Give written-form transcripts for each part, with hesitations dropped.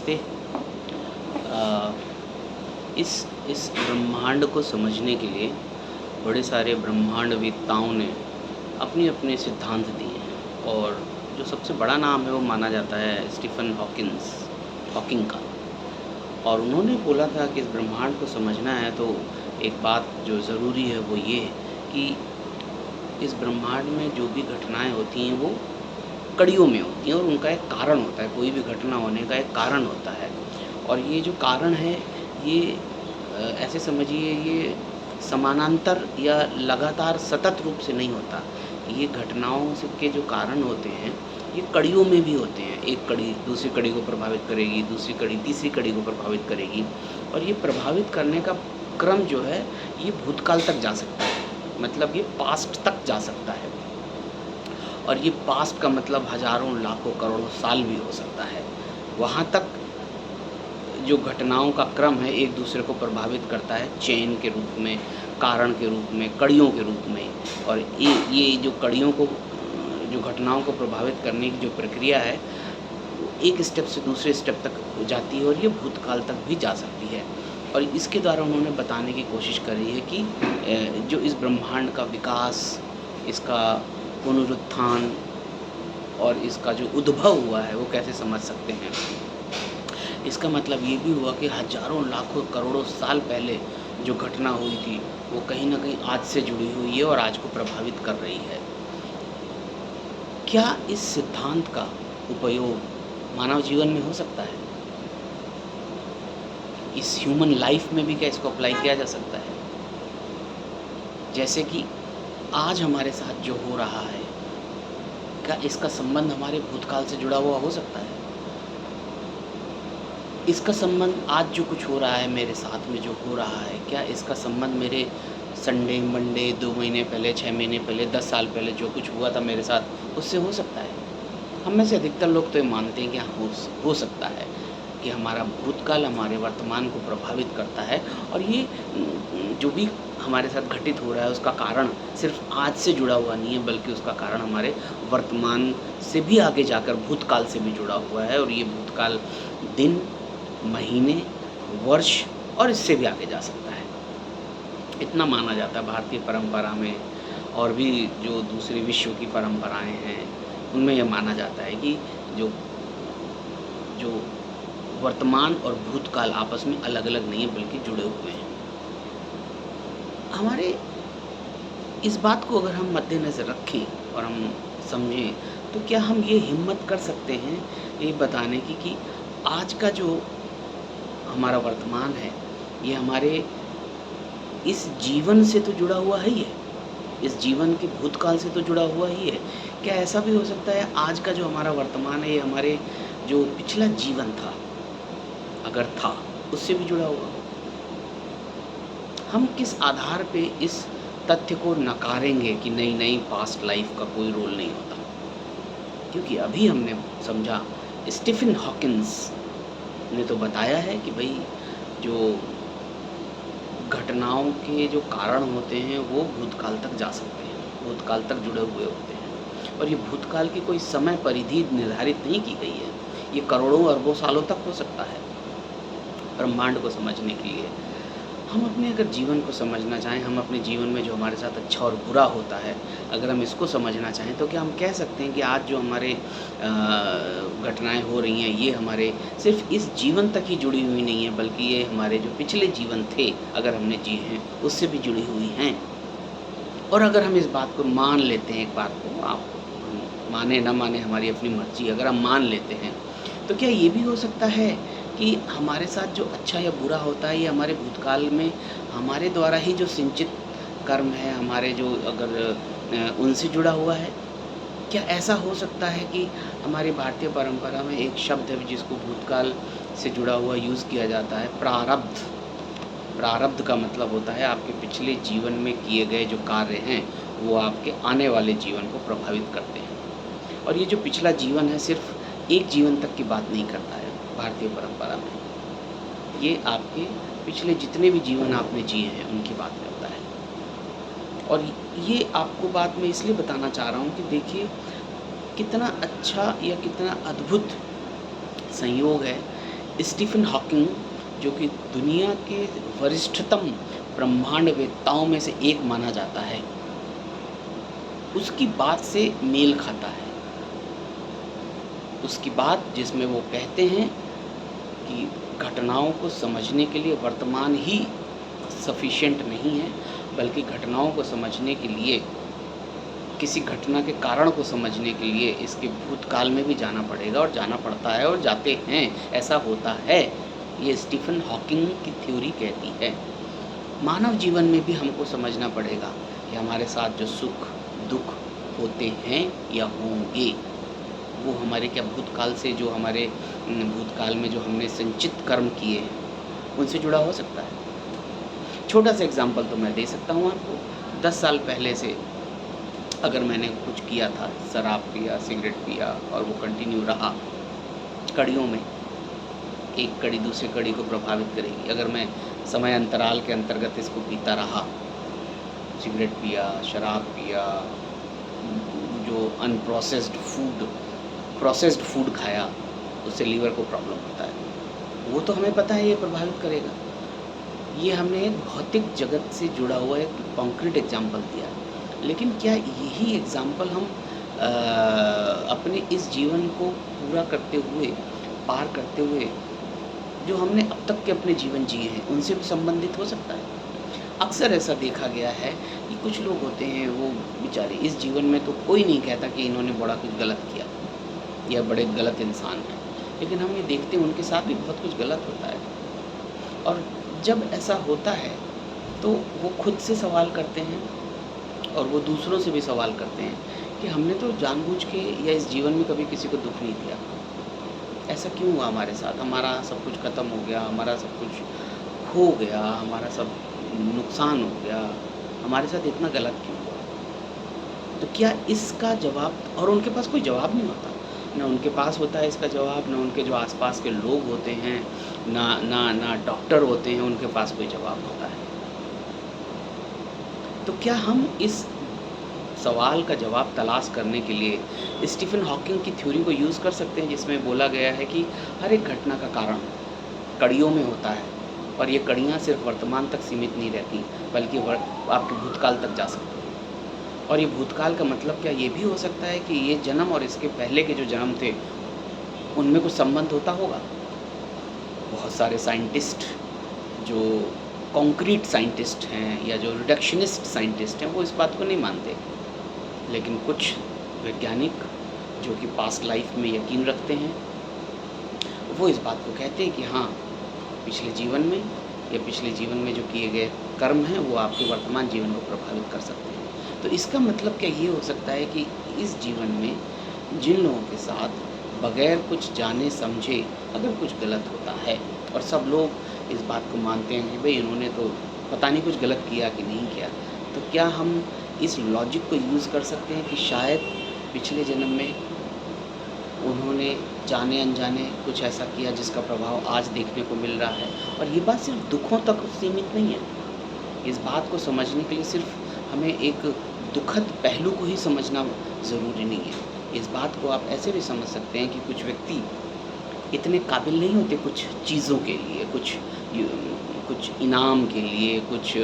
नमस्ते। अ, इस ब्रह्मांड को समझने के लिए बड़े सारे ब्रह्मांडवेत्ताओं ने अपने-अपने सिद्धांत दिए हैं और जो सबसे बड़ा नाम है वो माना जाता है स्टीफ़न हॉकिंग का। और उन्होंने बोला था कि इस ब्रह्मांड को समझना है तो एक बात जो ज़रूरी है वो ये कि इस ब्रह्मांड में जो भी घटनाएँ होती हैं वो कड़ियों में होती हैं और उनका एक कारण होता है, कोई भी घटना होने का एक कारण होता है। और ये जो कारण है ये ऐसे समझिए ये समानांतर या लगातार सतत रूप से नहीं होता। ये घटनाओं से के जो कारण होते हैं, ये कड़ियों में भी होते हैं। एक कड़ी दूसरी कड़ी को प्रभावित करेगी, दूसरी कड़ी तीसरी कड़ी को प्रभावित करेगी और ये प्रभावित करने का क्रम जो है, ये भूतकाल तक जा सकता है। मतलब ये पास्ट तक जा सकता है। और ये पास्ट का मतलब हज़ारों, लाखों, करोड़ों साल भी हो सकता है। वहाँ तक जो घटनाओं का क्रम है एक दूसरे को प्रभावित करता है चेन के रूप में, कारण के रूप में, कड़ियों के रूप में। और ये जो कड़ियों को जो घटनाओं को प्रभावित करने की जो प्रक्रिया है, वो एक स्टेप से दूसरे स्टेप तक हो जाती है और ये भूतकाल तक भी जा सकती है। और इसके द्वारा उन्होंने बताने की कोशिश करी है कि जो इस ब्रह्मांड का विकास, इसका पुनरुत्थान और इसका जो उद्भव हुआ है वो कैसे समझ सकते हैं। इसका मतलब ये भी हुआ कि हज़ारों, लाखों, करोड़ों साल पहले जो घटना हुई थी वो कहीं न कहीं आज से जुड़ी हुई है और आज को प्रभावित कर रही है। क्या इस सिद्धांत का उपयोग मानव जीवन में हो सकता है? इस ह्यूमन लाइफ़ में भी क्या इसको अप्लाई किया जा सकता है? जैसे कि आज हमारे साथ जो हो रहा है, क्या इसका संबंध हमारे भूतकाल से जुड़ा हुआ हो सकता है? इसका संबंध आज जो कुछ हो रहा है मेरे साथ में जो हो रहा है, क्या इसका संबंध मेरे संडे, मंडे 2 महीने पहले, 6 महीने पहले, 10 साल पहले जो कुछ हुआ था मेरे साथ, उससे हो सकता है? हम में से अधिकतर लोग तो ये मानते हैं कि हाँ, हो सकता है कि हमारा भूतकाल हमारे वर्तमान को प्रभावित करता है और ये जो भी हमारे साथ घटित हो रहा है उसका कारण सिर्फ़ आज से जुड़ा हुआ नहीं है, बल्कि उसका कारण हमारे वर्तमान से भी आगे जाकर भूतकाल से भी जुड़ा हुआ है और ये भूतकाल दिन, महीने, वर्ष और इससे भी आगे जा सकता है। इतना माना जाता है भारतीय परंपरा में और भी जो दूसरी विश्व की परंपराएँ हैं, उनमें ये माना जाता है कि जो जो वर्तमान और भूतकाल आपस में अलग-अलग नहीं है बल्कि जुड़े हुए हैं। हमारे इस बात को अगर हम मद्देनज़र रखें और हम समझें, तो क्या हम ये हिम्मत कर सकते हैं ये बताने की कि आज का जो हमारा वर्तमान है, ये हमारे इस जीवन से तो जुड़ा हुआ है ही है। इस जीवन के भूतकाल से तो जुड़ा हुआ ही है। क्या ऐसा भी हो सकता है आज का जो हमारा वर्तमान है ये हमारे जो पिछला जीवन था, अगर था, उससे भी जुड़ा हुआ हो? हम किस आधार पे इस तथ्य को नकारेंगे कि नहीं, पास्ट लाइफ़ का कोई रोल नहीं होता? क्योंकि अभी हमने समझा स्टीफ़न हॉकिन्स ने तो बताया है कि भई जो घटनाओं के जो कारण होते हैं वो भूतकाल तक जा सकते हैं, भूतकाल तक जुड़े हुए होते हैं और ये भूतकाल की कोई समय परिधि निर्धारित नहीं की गई है। ये करोड़ों अरबों सालों तक हो सकता है ब्रह्मांड को समझने के लिए। हम अपने अगर जीवन को समझना चाहें, हम अपने जीवन में जो हमारे साथ अच्छा और बुरा होता है, अगर हम इसको समझना चाहें तो क्या हम कह सकते हैं कि आज जो हमारे घटनाएँ हो रही हैं ये हमारे सिर्फ़ इस जीवन तक ही जुड़ी हुई नहीं है बल्कि ये हमारे जो पिछले जीवन थे, अगर हमने जिए हैं, उससे भी जुड़ी हुई हैं। और अगर हम इस बात को मान लेते हैं एक बात को आप माने ना माने हमारी अपनी मर्ज़ी, अगर हम मान लेते हैं, तो क्या ये भी हो सकता है कि हमारे साथ जो अच्छा या बुरा होता है ये हमारे भूतकाल में हमारे द्वारा ही जो सिंचित कर्म है, हमारे जो अगर उनसे जुड़ा हुआ है? क्या ऐसा हो सकता है कि हमारी भारतीय परंपरा में एक शब्द है जिसको भूतकाल से जुड़ा हुआ यूज़ किया जाता है प्रारब्ध। प्रारब्ध का मतलब होता है आपके पिछले जीवन में किए गए जो कार्य हैं, वो आपके आने वाले जीवन को प्रभावित करते हैं। और ये जो पिछला जीवन है सिर्फ़ एक जीवन तक की बात नहीं करता है भारतीय परंपरा में। ये आपके पिछले जितने भी जीवन आपने जिए हैं उनकी बात करता है। और ये आपको बात मैं इसलिए बताना चाह रहा हूँ कि देखिए कितना अच्छा या कितना अद्भुत संयोग है स्टीफन हॉकिंग, जो कि दुनिया के वरिष्ठतम ब्रह्मांडवेत्ताओं में से एक माना जाता है, उसकी बात से मेल खाता है। उसकी बात जिसमें वो कहते हैं कि घटनाओं को समझने के लिए वर्तमान ही सफिशिएंट नहीं है, बल्कि घटनाओं को समझने के लिए, किसी घटना के कारण को समझने के लिए इसके भूतकाल में भी जाना पड़ेगा, और जाना पड़ता है और जाते हैं, ऐसा होता है। ये स्टीफन हॉकिंग की थ्योरी कहती है। मानव जीवन में भी हमको समझना पड़ेगा कि हमारे साथ जो सुख दुख होते हैं या होंगे, वो हमारे क्या भूतकाल से, जो हमारे भूतकाल में जो हमने संचित कर्म किए हैं, उनसे जुड़ा हो सकता है। छोटा सा एग्जांपल तो मैं दे सकता हूँ आपको। 10 साल पहले से अगर मैंने कुछ किया था, शराब पिया, सिगरेट पिया, और वो कंटिन्यू रहा, कड़ियों में एक कड़ी दूसरी कड़ी को प्रभावित करेगी। अगर मैं समय अंतराल के अंतर्गत इसको पीता रहा, सिगरेट पिया, शराब पिया, जो प्रोसेस्ड फूड खाया, उससे लीवर को प्रॉब्लम होता है, वो तो हमें पता है ये प्रभावित करेगा। ये हमने एक भौतिक जगत से जुड़ा हुआ एक कॉन्क्रीट एग्जाम्पल दिया, लेकिन क्या यही एग्जाम्पल हम अपने इस जीवन को पूरा करते हुए, पार करते हुए, जो हमने अब तक के अपने जीवन जिए हैं, उनसे भी संबंधित हो सकता है? अक्सर ऐसा देखा गया है कि कुछ लोग होते हैं, वो बेचारे इस जीवन में तो कोई नहीं कहता कि इन्होंने बड़ा कुछ गलत किया या बड़े गलत इंसान हैं, लेकिन हम ये देखते हैं उनके साथ भी बहुत कुछ गलत होता है। और जब ऐसा होता है तो वो खुद से सवाल करते हैं और वो दूसरों से भी सवाल करते हैं कि हमने तो जानबूझ के या इस जीवन में कभी किसी को दुख नहीं दिया, ऐसा क्यों हुआ हमारे साथ? हमारा सब कुछ ख़त्म हो गया, हमारा सब कुछ खो गया, हमारा सब नुकसान हो गया, हमारे साथ इतना गलत क्यों हुआ? तो क्या इसका जवाब, और उनके पास कोई जवाब नहीं होता, ना उनके पास होता है इसका जवाब, ना उनके जो आसपास के लोग होते हैं, ना डॉक्टर होते हैं, उनके पास कोई जवाब होता है। तो क्या हम इस सवाल का जवाब तलाश करने के लिए स्टीफन हॉकिंग की थ्योरी को यूज़ कर सकते हैं, जिसमें बोला गया है कि हर एक घटना का कारण कड़ियों में होता है, और ये कड़ियाँ सिर्फ वर्तमान तक सीमित नहीं रहती, बल्कि आपके भूतकाल तक जा सकती हैं। और ये भूतकाल का मतलब क्या ये भी हो सकता है कि ये जन्म और इसके पहले के जो जन्म थे, उनमें कुछ संबंध होता होगा? बहुत सारे साइंटिस्ट, जो कॉन्क्रीट साइंटिस्ट हैं या जो रिडक्शनिस्ट साइंटिस्ट हैं, वो इस बात को नहीं मानते, लेकिन कुछ वैज्ञानिक जो कि पास्ट लाइफ में यकीन रखते हैं, वो इस बात को कहते हैं कि हाँ, पिछले जीवन में या पिछले जीवन में जो किए गए कर्म हैं, वो आपके वर्तमान जीवन को प्रभावित कर सकते हैं। तो इसका मतलब क्या ये हो सकता है कि इस जीवन में जिन लोगों के साथ बगैर कुछ जाने समझे अगर कुछ गलत होता है, और सब लोग इस बात को मानते हैं कि भाई इन्होंने तो पता नहीं कुछ गलत किया कि नहीं किया, तो क्या हम इस लॉजिक को यूज़ कर सकते हैं कि शायद पिछले जन्म में उन्होंने जाने अनजाने कुछ ऐसा किया जिसका प्रभाव आज देखने को मिल रहा है? और ये बात सिर्फ दुखों तक सीमित नहीं है। इस बात को समझने के लिए सिर्फ हमें एक दुखद पहलू को ही समझना ज़रूरी नहीं है। इस बात को आप ऐसे भी समझ सकते हैं कि कुछ व्यक्ति इतने काबिल नहीं होते कुछ चीज़ों के लिए, कुछ इनाम के लिए, कुछ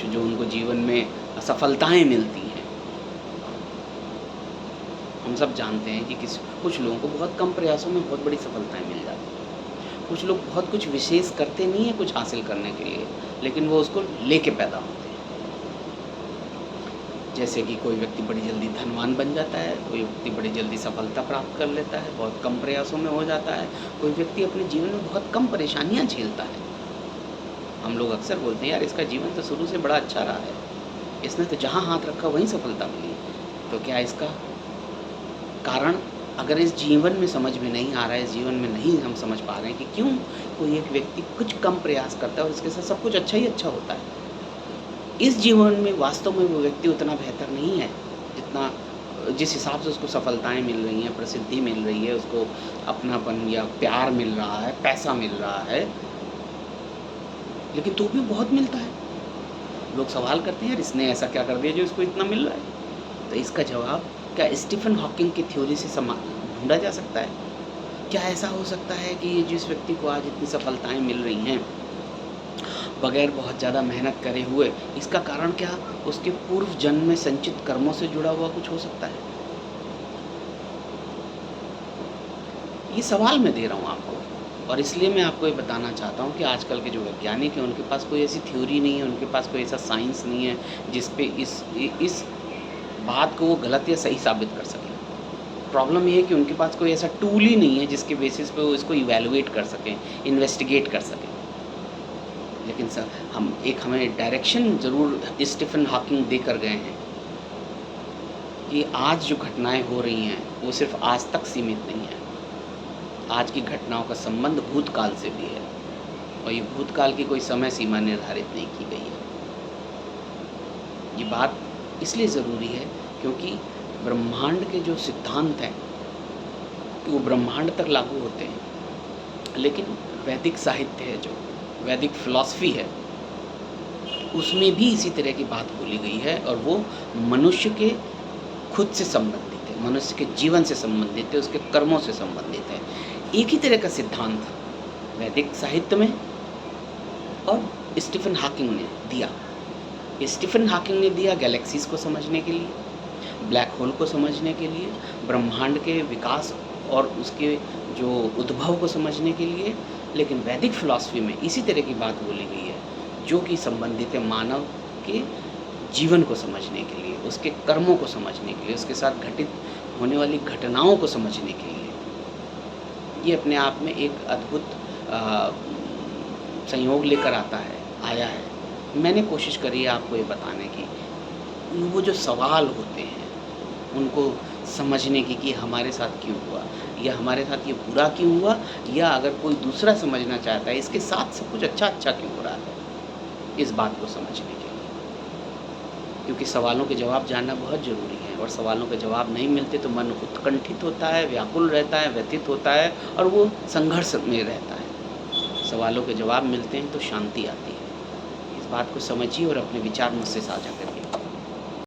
जो उनको जीवन में सफलताएँ मिलती हैं। हम सब जानते हैं कि कुछ लोगों को बहुत कम प्रयासों में बहुत बड़ी सफलताएँ मिल जाती हैं। कुछ लोग बहुत कुछ विशेष करते नहीं हैं कुछ हासिल करने के लिए, लेकिन वो उसको लेके पैदा होते हैं। जैसे कि कोई व्यक्ति बड़ी जल्दी धनवान बन जाता है, कोई व्यक्ति बड़ी जल्दी सफलता प्राप्त कर लेता है, बहुत कम प्रयासों में हो जाता है, कोई व्यक्ति अपने जीवन में बहुत कम परेशानियाँ झेलता है। हम लोग अक्सर बोलते हैं यार इसका जीवन तो शुरू से बड़ा अच्छा रहा है, इसने तो जहाँ हाथ रखा वहीं सफलता मिली। तो क्या इसका कारण अगर इस जीवन में समझ में नहीं आ रहा है, इस जीवन में नहीं हम समझ पा रहे हैं कि क्यों कोई एक व्यक्ति कुछ कम प्रयास करता है और उसके साथ सब कुछ अच्छा ही अच्छा होता है, इस जीवन में वास्तव में वो व्यक्ति उतना बेहतर नहीं है जितना जिस हिसाब से उसको सफलताएं मिल रही हैं, प्रसिद्धि मिल रही है, उसको अपनापन या प्यार मिल रहा है, पैसा मिल रहा है, लेकिन तो भी बहुत मिलता है। लोग सवाल करते हैं यार इसने ऐसा क्या कर दिया जो इसको इतना मिल रहा है? तो इसका जवाब क्या स्टीफन हॉकिंग की थ्योरी से ढूंढा जा सकता है? क्या ऐसा हो सकता है कि ये जिस व्यक्ति को आज इतनी सफलताएँ मिल रही हैं, बगैर बहुत ज़्यादा मेहनत करे हुए, इसका कारण क्या उसके पूर्व जन्म में संचित कर्मों से जुड़ा हुआ कुछ हो सकता है? ये सवाल मैं दे रहा हूँ आपको, और इसलिए मैं आपको ये बताना चाहता हूँ कि आजकल के जो वैज्ञानिक हैं, उनके पास कोई ऐसी थ्योरी नहीं है, उनके पास कोई ऐसा साइंस नहीं है, जिस पे इस बात को वो गलत या सही साबित कर सकें। प्रॉब्लम ये है कि उनके पास कोई ऐसा टूल ही नहीं है, जिसके बेसिस पे वो इसको इवैल्यूएट कर सकें, इन्वेस्टिगेट कर सकें। लेकिन सर हमें डायरेक्शन ज़रूर स्टीफ़न हॉकिंग देकर गए हैं कि आज जो घटनाएँ हो रही हैं, वो सिर्फ़ आज तक सीमित नहीं है। आज की घटनाओं का संबंध भूतकाल से भी है, और ये भूतकाल की कोई समय सीमा निर्धारित नहीं की गई है। ये बात इसलिए ज़रूरी है क्योंकि ब्रह्मांड के जो सिद्धांत हैं, वो ब्रह्मांड तक लागू होते हैं। लेकिन वैदिक साहित्य है, जो वैदिक फ़िलॉसफ़ी है, उसमें भी इसी तरह की बात बोली गई है, और वो मनुष्य के खुद से संबंधित है, मनुष्य के जीवन से संबंधित है, उसके कर्मों से संबंधित है। एक ही तरह का सिद्धांत वैदिक साहित्य में और स्टीफ़न हॉकिंग ने दिया। स्टीफ़न हॉकिंग ने दिया गैलेक्सीज़ को समझने के लिए, ब्लैक होल को समझने के लिए, ब्रह्मांड के विकास और उसके जो उद्भव को समझने के लिए। लेकिन वैदिक फ़िलॉसफ़ी में इसी तरह की बात बोली गई है, जो कि संबंधित है मानव के जीवन को समझने के लिए, उसके कर्मों को समझने के लिए, उसके साथ घटित होने वाली घटनाओं को समझने के लिए। ये अपने आप में एक अद्भुत अ, संयोग लेकर आया है। मैंने कोशिश करी है आपको ये बताने की, वो जो सवाल होते हैं, उनको समझने की कि हमारे साथ क्यों हुआ, या हमारे साथ ये बुरा क्यों हुआ, या अगर कोई दूसरा समझना चाहता है, इसके साथ सब कुछ अच्छा-अच्छा क्यों हो रहा है, इस बात को समझने के लिए। क्योंकि सवालों के जवाब जानना बहुत ज़रूरी है, और सवालों के जवाब नहीं मिलते तो मन उत्कंठित होता है, व्याकुल रहता है, व्यथित होता है, और वो संघर्ष में रहता है। सवालों के जवाब मिलते हैं तो शांति आती है। इस बात को समझिए और अपने विचार मुझसे साझा करिए।